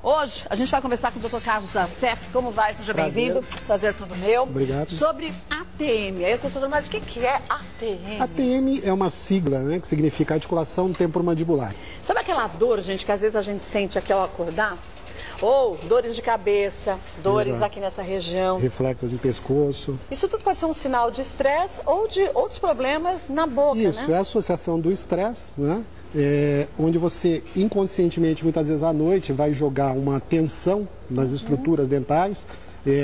Hoje a gente vai conversar com o Dr. Carlos Assef. Como vai? Seja bem-vindo. Prazer todo meu. Obrigado. Sobre ATM. Aí as pessoas falam, mas o que é ATM? ATM é uma sigla, né, que significa articulação temporomandibular. Sabe aquela dor, gente, que às vezes a gente sente aqui ao acordar? Ou dores de cabeça, dores aqui nessa região. Reflexos em pescoço. Isso tudo pode ser um sinal de estresse ou de outros problemas na boca, Isso, né? é a associação do estresse, né? Onde você inconscientemente, muitas vezes à noite, vai jogar uma tensão nas estruturas dentais.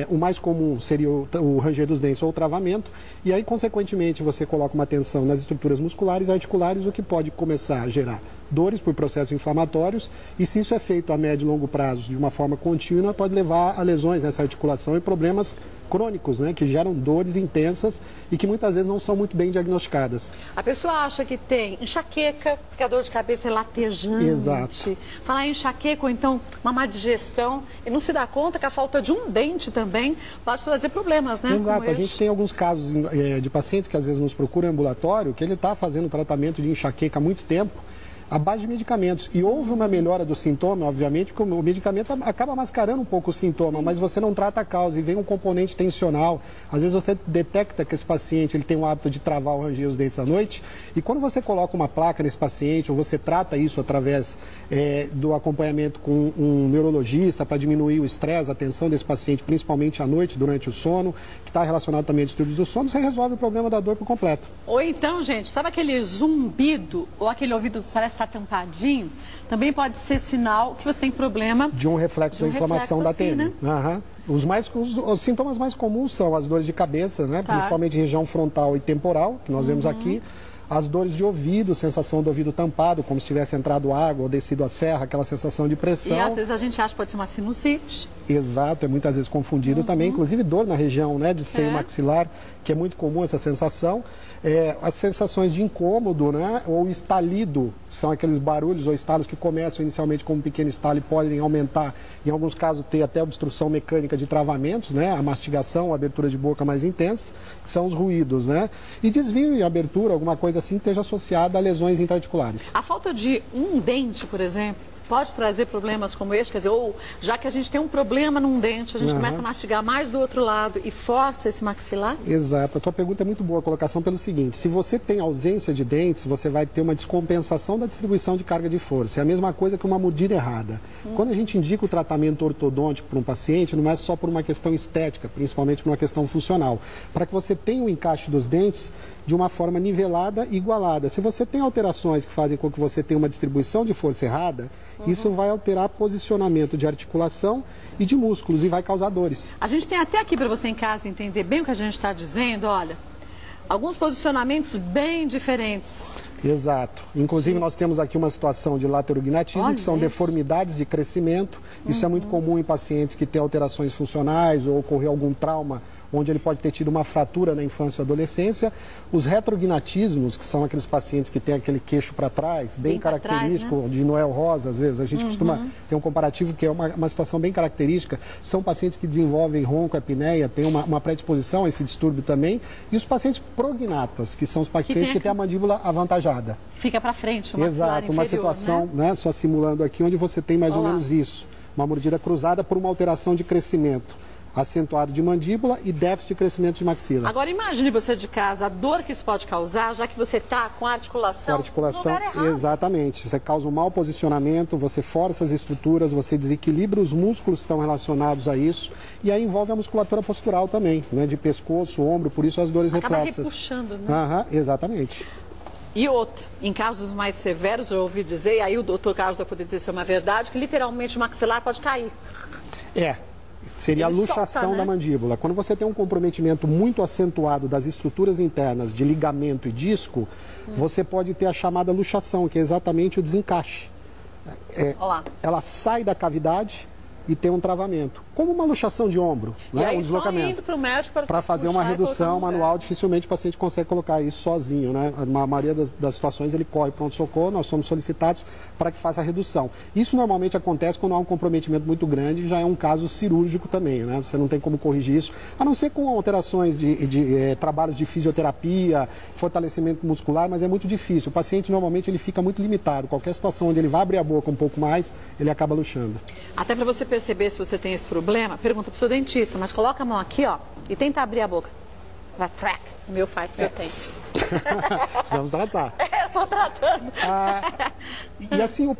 O mais comum seria o ranger dos dentes ou o travamento, e aí, consequentemente, você coloca uma tensão nas estruturas musculares e articulares, o que pode começar a gerar dores por processos inflamatórios, e se isso é feito a médio e longo prazo de uma forma contínua, pode levar a lesões nessa articulação e problemas crônicos, né, que geram dores intensas e que muitas vezes não são muito bem diagnosticadas. A pessoa acha que tem enxaqueca, porque a dor de cabeça é latejante. Exato. Falar em enxaqueca ou então uma má digestão e não se dá conta que a falta de um dente também pode trazer problemas, né? Exato. A gente tem alguns casos de pacientes que às vezes nos procuram em ambulatório, que ele está fazendo tratamento de enxaqueca há muito tempo, à base de medicamentos. E houve uma melhora do sintoma, obviamente, porque o medicamento acaba mascarando um pouco o sintoma, mas você não trata a causa e vem um componente tensional. Às vezes você detecta que esse paciente ele tem o hábito de travar ou ranger os dentes à noite, e quando você coloca uma placa nesse paciente, ou você trata isso através do acompanhamento com um neurologista para diminuir o estresse, a tensão desse paciente, principalmente à noite, durante o sono, que está relacionado também a distúrbios do sono, você resolve o problema da dor por completo. Ou então, gente, sabe aquele zumbido ou aquele ouvido que parece estar tampadinho? Também pode ser sinal que você tem problema de um reflexo de inflamação da ATM. Né? Os sintomas mais comuns são as dores de cabeça, né? Principalmente região frontal e temporal, que nós vemos aqui. As dores de ouvido, sensação do ouvido tampado, como se tivesse entrado água ou descido a serra, aquela sensação de pressão. E às vezes a gente acha que pode ser uma sinusite. Exato, é muitas vezes confundido também, inclusive dor na região, né, de seio maxilar, que é muito comum essa sensação. As sensações de incômodo, né, ou estalido, são aqueles barulhos ou estalos que começam inicialmente como um pequeno estalo e podem aumentar, em alguns casos ter até obstrução mecânica de travamentos, né, a mastigação, a abertura de boca mais intensa, que são os ruídos, né, e desvio e abertura, alguma coisa assim que esteja associada a lesões intraarticulares. A falta de um dente, por exemplo, pode trazer problemas como este, quer dizer, ou já que a gente tem um problema num dente, a gente começa a mastigar mais do outro lado e força esse maxilar? Exato. A tua pergunta é muito boa, a colocação pelo seguinte: se você tem ausência de dentes, você vai ter uma descompensação da distribuição de carga de força. É a mesma coisa que uma mordida errada. Quando a gente indica o tratamento ortodôntico para um paciente, não é só por uma questão estética, principalmente por uma questão funcional. Para que você tenha o encaixe dos dentes de uma forma nivelada e igualada. Se você tem alterações que fazem com que você tenha uma distribuição de força errada, isso vai alterar posicionamento de articulação e de músculos e vai causar dores. A gente tem até aqui para você em casa entender bem o que a gente está dizendo, olha, alguns posicionamentos bem diferentes. Exato. Inclusive, nós temos aqui uma situação de laterognatismo, que são deformidades de crescimento. Isso é muito comum em pacientes que têm alterações funcionais ou ocorreu algum trauma onde ele pode ter tido uma fratura na infância ou adolescência. Os retrognatismos, que são aqueles pacientes que têm aquele queixo para trás, bem característico, trás, né? De Noel Rosa, às vezes. A gente costuma ter um comparativo que é uma situação bem característica. São pacientes que desenvolvem roncoapneia, tem uma predisposição a esse distúrbio também. E os pacientes prognatas, que são os pacientes que têm a mandíbula avantajada. Fica para frente, uma maxilar inferior, uma situação, né, só simulando aqui, onde você tem mais ou menos isso. Uma mordida cruzada por uma alteração de crescimento acentuado de mandíbula e déficit de crescimento de maxila. Agora imagine você de casa, a dor que isso pode causar, já que você está com a articulação, no lugar errado. Exatamente. Você causa um mau posicionamento, você força as estruturas, você desequilibra os músculos que estão relacionados a isso, e aí envolve a musculatura postural também, né, de pescoço, ombro, por isso as dores reflexas. Acaba repuxando, né? Exatamente. E outra, em casos mais severos, eu ouvi dizer, e aí o doutor Carlos vai poder dizer se é uma verdade, que literalmente o maxilar pode cair. Seria a luxação da mandíbula. Quando você tem um comprometimento muito acentuado das estruturas internas de ligamento e disco, você pode ter a chamada luxação, que é exatamente o desencaixe. Ela sai da cavidade e tem um travamento. como uma luxação de ombro, né? aí, O deslocamento. só indo para o médico para fazer uma redução manual, dificilmente o paciente consegue colocar isso sozinho, né? Na maioria das situações ele corre pronto-socorro, nós somos solicitados para que faça a redução. Isso normalmente acontece quando há um comprometimento muito grande, já é um caso cirúrgico também, né? Você não tem como corrigir isso, a não ser com alterações de trabalhos de fisioterapia, fortalecimento muscular, mas é muito difícil. O paciente normalmente ele fica muito limitado. Qualquer situação onde ele vai abrir a boca um pouco mais, ele acaba luxando. Até para você perceber se você tem esse problema, pergunta para o seu dentista, mas coloca a mão aqui, ó, e tenta abrir a boca. Vai, track. O meu faz porque eu tenho. Precisamos tratar. Eu estou tratando. E assim, o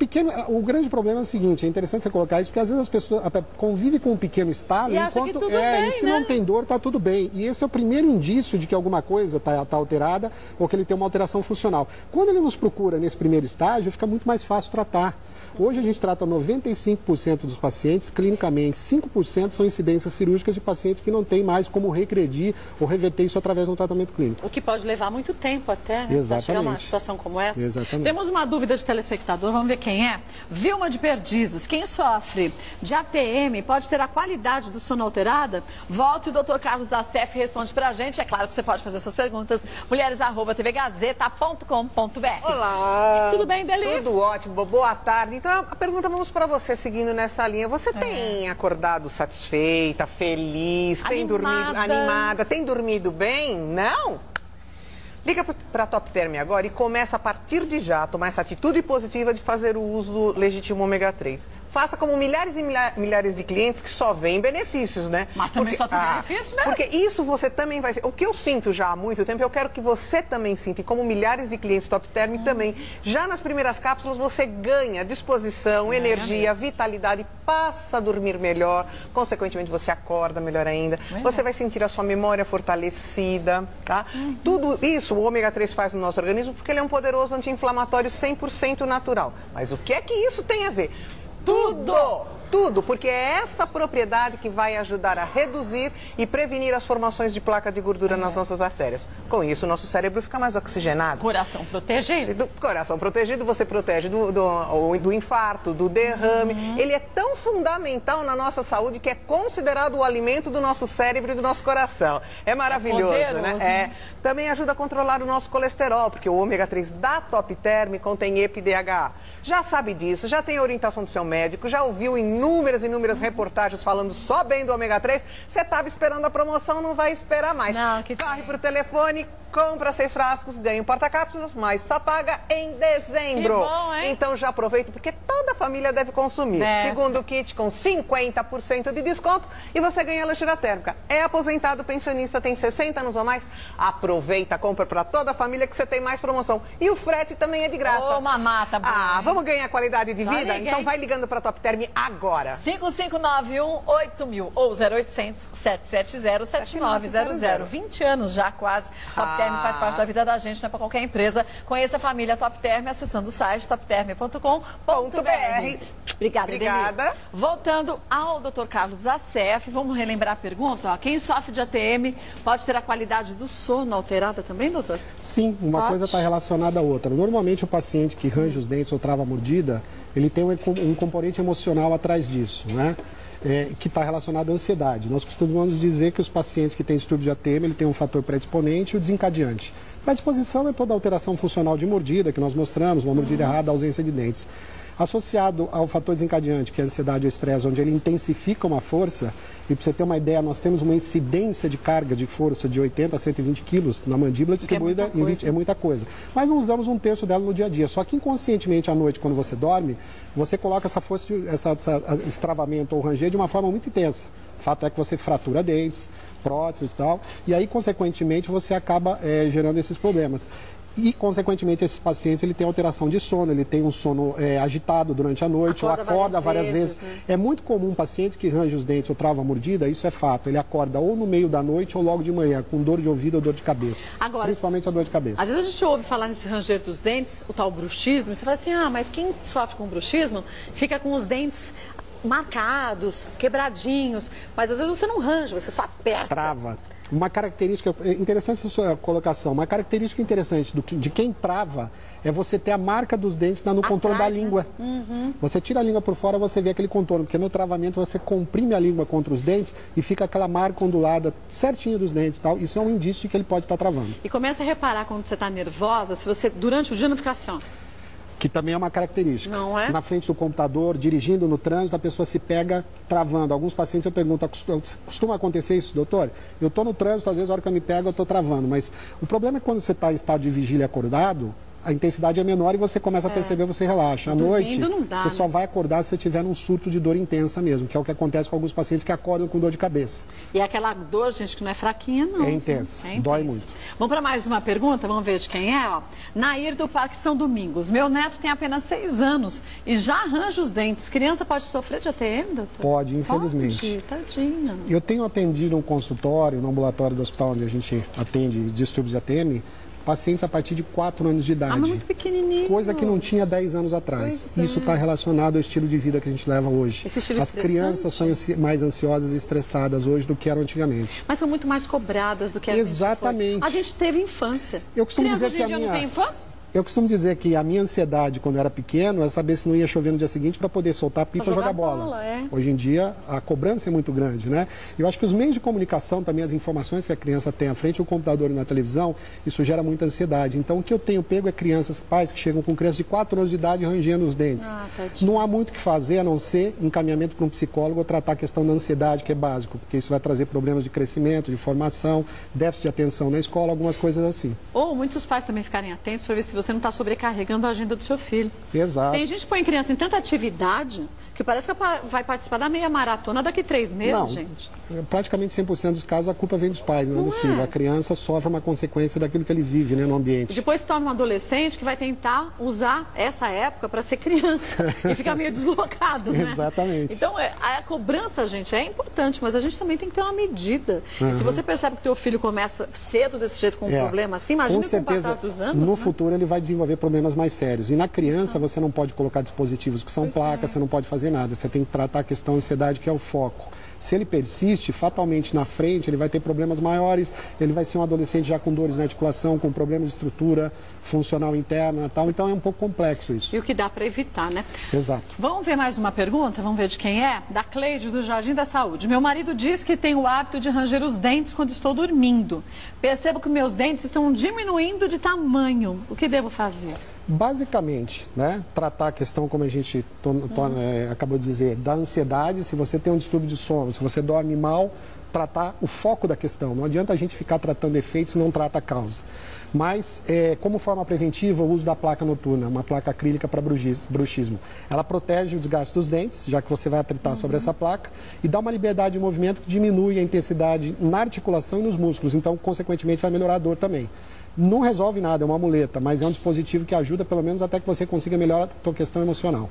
grande problema é o seguinte, é interessante você colocar isso, porque às vezes as pessoas convivem com um pequeno estalo, e enquanto tudo bem, e se né? não tem dor, está tudo bem. E esse é o primeiro indício de que alguma coisa está alterada ou que ele tem uma alteração funcional. Quando ele nos procura nesse primeiro estágio, fica muito mais fácil tratar. Hoje a gente trata 95% dos pacientes clinicamente, 5% são incidências cirúrgicas de pacientes que não têm mais como regredir ou reverter isso através de um tratamento clínico. O que pode levar muito tempo até, né? Para chegar numa situação como essa. Exatamente. Temos uma dúvida de telespectador, vamos ver quem é. Vilma de Perdizes, quem sofre de ATM pode ter a qualidade do sono alterada? Volte o Dr. Carlos Zassef responde pra gente. É claro que você pode fazer suas perguntas. mulheres@tvgazeta.com.br. Olá! Tudo bem, Deli? Tudo ótimo, boa tarde. Então, a pergunta vamos para você, seguindo nessa linha. Você tem acordado satisfeita, feliz, tem dormido animada, tem dormido bem? Não? Liga para a Top Term agora e começa a partir de já a tomar essa atitude positiva de fazer o uso do Legítimo Ômega 3. Faça como milhares e milhares de clientes que só veem benefícios, né? Mas também só tem benefício, né? Porque isso você também vai... O que eu sinto já há muito tempo, eu quero que você também sinta, e como milhares de clientes Top Term também. Já nas primeiras cápsulas você ganha disposição, energia, vitalidade, passa a dormir melhor, consequentemente você acorda melhor ainda. Você vai sentir a sua memória fortalecida, tá? Tudo isso o ômega 3 faz no nosso organismo porque ele é um poderoso anti-inflamatório 100% natural. Mas o que é que isso tem a ver? Tudo! Tudo, porque é essa propriedade que vai ajudar a reduzir e prevenir as formações de placa de gordura nas nossas artérias. Com isso, o nosso cérebro fica mais oxigenado. Coração protegido. Coração protegido, você protege do infarto, do derrame. Ele é tão fundamental na nossa saúde que é considerado o alimento do nosso cérebro e do nosso coração. É maravilhoso, né? Também ajuda a controlar o nosso colesterol, porque o ômega 3 da Top Term contém EPA-DHA. Já sabe disso, já tem a orientação do seu médico, já ouviu inúmeras reportagens falando só bem do ômega 3. Você estava esperando a promoção, não vai esperar mais. Corre pro telefone, compra 6 frascos, ganha um porta-cápsulas, mas só paga em dezembro. Que bom, hein? Então já aproveita, porque toda a família deve consumir. Segundo kit com 50% de desconto e você ganha lancheira térmica. É aposentado, pensionista, tem 60 anos ou mais? Aproveita, compra para toda a família que você tem mais promoção. E o frete também é de graça. Ô, mamata boa. Vamos ganhar qualidade de vida? Liguei. Então vai ligando para a Top Term agora. 5591-8000 ou 0800-770-7900. 20 anos já quase. Top Term faz parte da vida da gente, não é para qualquer empresa. Conheça a família Top Term acessando o site topterm.com.br. Obrigada, Deli. Voltando ao Dr. Carlos Zassef, vamos relembrar a pergunta. Quem sofre de ATM pode ter a qualidade do sono alterada também, doutor? Sim, uma coisa está relacionada à outra. Normalmente o paciente que range os dentes ou trava a mordida, ele tem um componente emocional atrás disso, né? Que está relacionado à ansiedade. Nós costumamos dizer que os pacientes que têm distúrbio de ATM, ele tem um fator predisponente e o desencadeante. Predisposição é toda alteração funcional de mordida, que nós mostramos, uma mordida errada, ausência de dentes. Associado ao fator desencadeante, que é a ansiedade ou estresse, onde ele intensifica uma força, e para você ter uma ideia, nós temos uma incidência de carga de força de 80 a 120 quilos na mandíbula distribuída em 20, é muita coisa. Mas não usamos um terço dela no dia a dia, só que inconscientemente à noite, quando você dorme, você coloca essa força, esse travamento ou ranger de uma forma muito intensa. O fato é que você fratura dentes, próteses e tal, e aí, consequentemente, você acaba gerando esses problemas. E, consequentemente, esses pacientes ele tem alteração de sono, ele tem um sono agitado durante a noite, ou acorda várias vezes. Né? É muito comum pacientes que rangem os dentes ou trava a mordida, isso é fato. Ele acorda ou no meio da noite ou logo de manhã, com dor de ouvido ou dor de cabeça. Agora, principalmente a dor de cabeça. Às vezes a gente ouve falar nesse ranger dos dentes, o tal bruxismo, e você fala assim, mas quem sofre com bruxismo fica com os dentes marcados, quebradinhos, mas às vezes você não range, você só aperta. Trava. Uma característica, interessante a sua colocação, uma característica interessante de quem trava é você ter a marca dos dentes no contorno da língua. Você tira a língua por fora, você vê aquele contorno, porque no travamento você comprime a língua contra os dentes e fica aquela marca ondulada certinho dos dentes e tal. Isso é um indício de que ele pode estar travando. E começa a reparar quando você está nervosa, se você durante o dia não ficar assim, ó. Que também é uma característica. Não é? Na frente do computador, dirigindo no trânsito, a pessoa se pega travando. Alguns pacientes eu pergunto, costuma acontecer isso, doutor? Eu estou no trânsito, às vezes a hora que eu me pego eu estou travando, mas o problema é quando você está em estado de vigília acordado, a intensidade é menor e você começa a perceber, você relaxa. À noite, não dá, você só vai acordar se você tiver um surto de dor intensa mesmo, que é o que acontece com alguns pacientes que acordam com dor de cabeça. E aquela dor, gente, que não é fraquinha, não. É intensa, dói muito. Vamos para mais uma pergunta, vamos ver de quem é, ó. Nair do Parque São Domingos. Meu neto tem apenas 6 anos e já arranja os dentes. Criança pode sofrer de ATM, doutor? Pode, infelizmente. Pode, tadinha. Eu tenho atendido um consultório, no ambulatório do hospital onde a gente atende distúrbios de ATM, pacientes a partir de 4 anos de idade. Muito pequenininho. Coisa que não tinha 10 anos atrás. Isso está relacionado ao estilo de vida que a gente leva hoje. Esse estilo As crianças são mais ansiosas e estressadas hoje do que eram antigamente. Mas são muito mais cobradas do que a gente foi. Exatamente. A gente teve infância. Eu costumo Criança dizer que hoje em dia não tem infância? Eu costumo dizer que a minha ansiedade, quando eu era pequeno, é saber se não ia chover no dia seguinte para poder soltar a pipa e jogar bola. Hoje em dia, a cobrança é muito grande, né? Eu acho que os meios de comunicação, também as informações que a criança tem à frente, o computador e na televisão, isso gera muita ansiedade. Então, o que eu tenho pego é crianças, pais que chegam com crianças de 4 anos de idade rangendo os dentes. Não há muito o que fazer, a não ser encaminhamento para um psicólogo ou tratar a questão da ansiedade, que é básico, porque isso vai trazer problemas de crescimento, de formação, déficit de atenção na escola, algumas coisas assim. Ou muitos pais também ficarem atentos para ver se você não está sobrecarregando a agenda do seu filho. Exato. Tem gente que põe criança em tanta atividade que parece que vai participar da meia maratona daqui 3 meses, não, gente. Praticamente 100% dos casos a culpa vem dos pais, não do filho. A criança sofre uma consequência daquilo que ele vive, né, no ambiente. E depois se torna um adolescente que vai tentar usar essa época para ser criança e ficar meio deslocado, né? Exatamente. Então, a cobrança, gente, é importante, mas a gente também tem que ter uma medida. E se você percebe que o teu filho começa cedo desse jeito com um problema assim, imagina com o passar dos anos. No futuro ele vai desenvolver problemas mais sérios. E na criança você não pode colocar dispositivos que são placas, você não pode fazer nada. Você tem que tratar a questão da ansiedade, que é o foco. Se ele persiste, fatalmente na frente, ele vai ter problemas maiores, ele vai ser um adolescente já com dores na articulação, com problemas de estrutura funcional interna e tal. Então é um pouco complexo isso. E o que dá para evitar, né? Exato. Vamos ver mais uma pergunta? Vamos ver de quem é? Da Cleide, do Jardim da Saúde. Meu marido diz que tem o hábito de ranger os dentes quando estou dormindo. Percebo que meus dentes estão diminuindo de tamanho. O que devo fazer? Basicamente, né, tratar a questão, como a gente acabou de dizer, da ansiedade. Se você tem um distúrbio de sono, se você dorme mal, tratar o foco da questão. Não adianta a gente ficar tratando efeitos e não trata a causa. Mas, como forma preventiva, o uso da placa noturna, uma placa acrílica para bruxismo. Ela protege o desgaste dos dentes, já que você vai atritar sobre essa placa, e dá uma liberdade de movimento que diminui a intensidade na articulação e nos músculos. Então, consequentemente, vai melhorar a dor também. Não resolve nada, é uma muleta, mas é um dispositivo que ajuda pelo menos até que você consiga melhorar a sua questão emocional.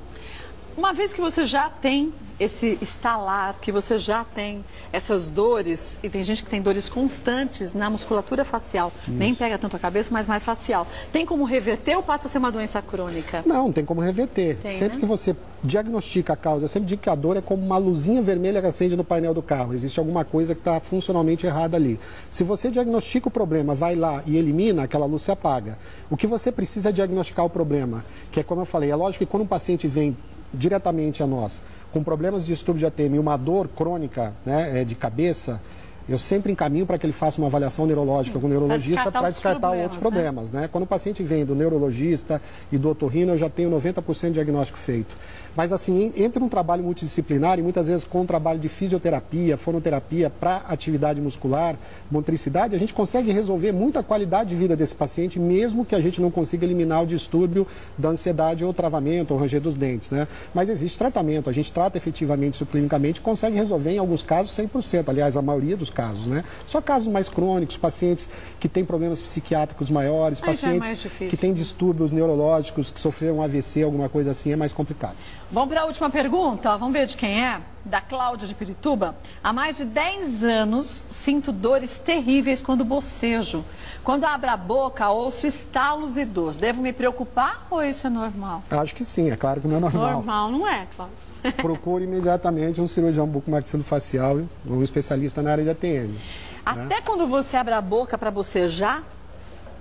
Uma vez que você já tem esse estalar, que você já tem essas dores, e tem gente que tem dores constantes na musculatura facial, nem pega tanto a cabeça, mas mais facial. Tem como reverter ou passa a ser uma doença crônica? Não tem como reverter. Sempre que você diagnostica a causa, eu sempre digo que a dor é como uma luzinha vermelha que acende no painel do carro. Existe alguma coisa que está funcionalmente errada ali. Se você diagnostica o problema, vai lá e elimina, aquela luz se apaga. O que você precisa é diagnosticar o problema, que é como eu falei, é lógico que quando um paciente vem diretamente a nós, com problemas de distúrbio de ATM e uma dor crônica, né, de cabeça, eu sempre encaminho para que ele faça uma avaliação neurológica com o neurologista para descartar outros problemas. Né? Quando o paciente vem do neurologista e do otorrino, eu já tenho 90% de diagnóstico feito. Mas assim, entre um trabalho multidisciplinar e muitas vezes com um trabalho de fisioterapia, fonoterapia para atividade muscular, motricidade, a gente consegue resolver muita qualidade de vida desse paciente, mesmo que a gente não consiga eliminar o distúrbio da ansiedade ou travamento ou ranger dos dentes. Né? Mas existe tratamento, a gente trata efetivamente isso clinicamente e consegue resolver em alguns casos 100%, aliás, a maioria dos casos. Né? Só casos mais crônicos, pacientes que têm problemas psiquiátricos maiores, pacientes que têm distúrbios neurológicos, que sofreram um AVC, alguma coisa assim, é mais complicado. Vamos para a última pergunta, vamos ver de quem é? Da Cláudia de Pirituba. Há mais de 10 anos sinto dores terríveis quando bocejo. Quando abro a boca, ouço estalos e dor. Devo me preocupar ou isso é normal? Acho que sim, é claro que não é normal. Normal não é, Cláudia. Procure imediatamente um cirurgião bucomaxilofacial, um especialista na área de ATM. ATM. Até quando você abre a boca para bocejar,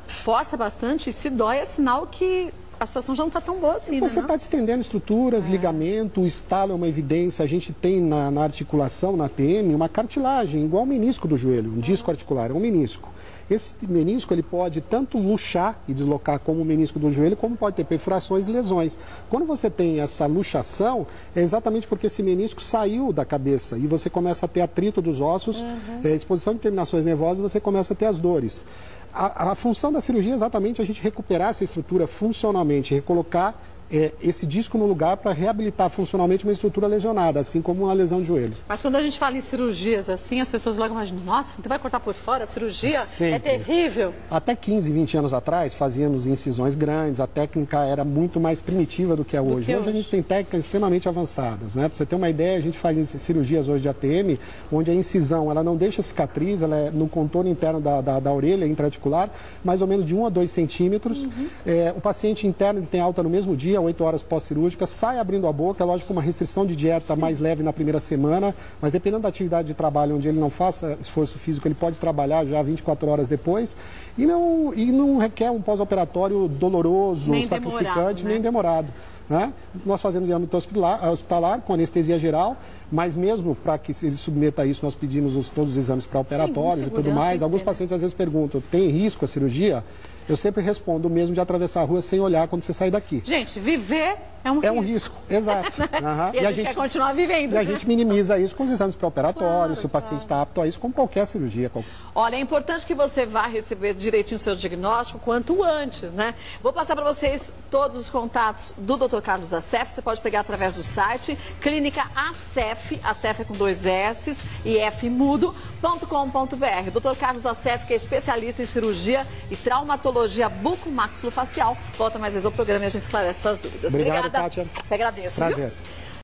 força bastante, se dói, é sinal que a situação já não está tão boa assim, Você está distendendo estruturas, ligamento, o estalo é uma evidência. A gente tem na articulação, na ATM, uma cartilagem, igual o menisco do joelho, um disco articular, é um menisco. Esse menisco ele pode tanto luxar e deslocar como o menisco do joelho, como pode ter perfurações e lesões. Quando você tem essa luxação, é exatamente porque esse menisco saiu da cabeça e você começa a ter atrito dos ossos, exposição de terminações nervosas e você começa a ter as dores. A função da cirurgia é exatamente a gente recuperar essa estrutura funcionalmente, recolocar esse disco no lugar para reabilitar funcionalmente uma estrutura lesionada, assim como uma lesão de joelho. Mas quando a gente fala em cirurgias assim, as pessoas logo imaginam, nossa, você vai cortar por fora? A cirurgia é terrível. Até 15, 20 anos atrás, fazíamos incisões grandes, a técnica era muito mais primitiva do que é hoje. Hoje a gente tem técnicas extremamente avançadas, né? Para você ter uma ideia, a gente faz cirurgias hoje de ATM, onde a incisão ela não deixa cicatriz, ela é no contorno interno da orelha intraarticular, mais ou menos de 1 a 2 centímetros. O paciente interno tem alta no mesmo dia, 8 horas pós-cirúrgica, sai abrindo a boca, é lógico, uma restrição de dieta mais leve na primeira semana, mas dependendo da atividade de trabalho onde ele não faça esforço físico, ele pode trabalhar já 24 horas depois e não requer um pós-operatório doloroso, nem sacrificante, nem demorado. Né? Nós fazemos em âmbito hospitalar, com anestesia geral, mas mesmo para que ele submeta a isso, nós pedimos todos os exames pré-operatórios e tudo mais. Alguns pacientes às vezes perguntam, tem risco a cirurgia? Eu sempre respondo mesmo de atravessar a rua sem olhar quando você sair daqui. Gente, viver é um risco. É um risco, exato. E a gente quer continuar vivendo. E a gente minimiza isso com os exames pré-operatórios, se o paciente está apto a isso, com qualquer cirurgia. Olha, é importante que você vá receber direitinho o seu diagnóstico quanto antes, né? Vou passar para vocês todos os contatos do Dr. Carlos Assef. Você pode pegar através do site Clínica Assef, Assef é com 2 S e F mudo.com.br. Dr. Carlos Assef, que é especialista em cirurgia e traumatologia bucomaxilofacial. Volta mais vezes ao programa e a gente esclarece suas dúvidas. Obrigado, Kátia. Te agradeço. Prazer. Viu?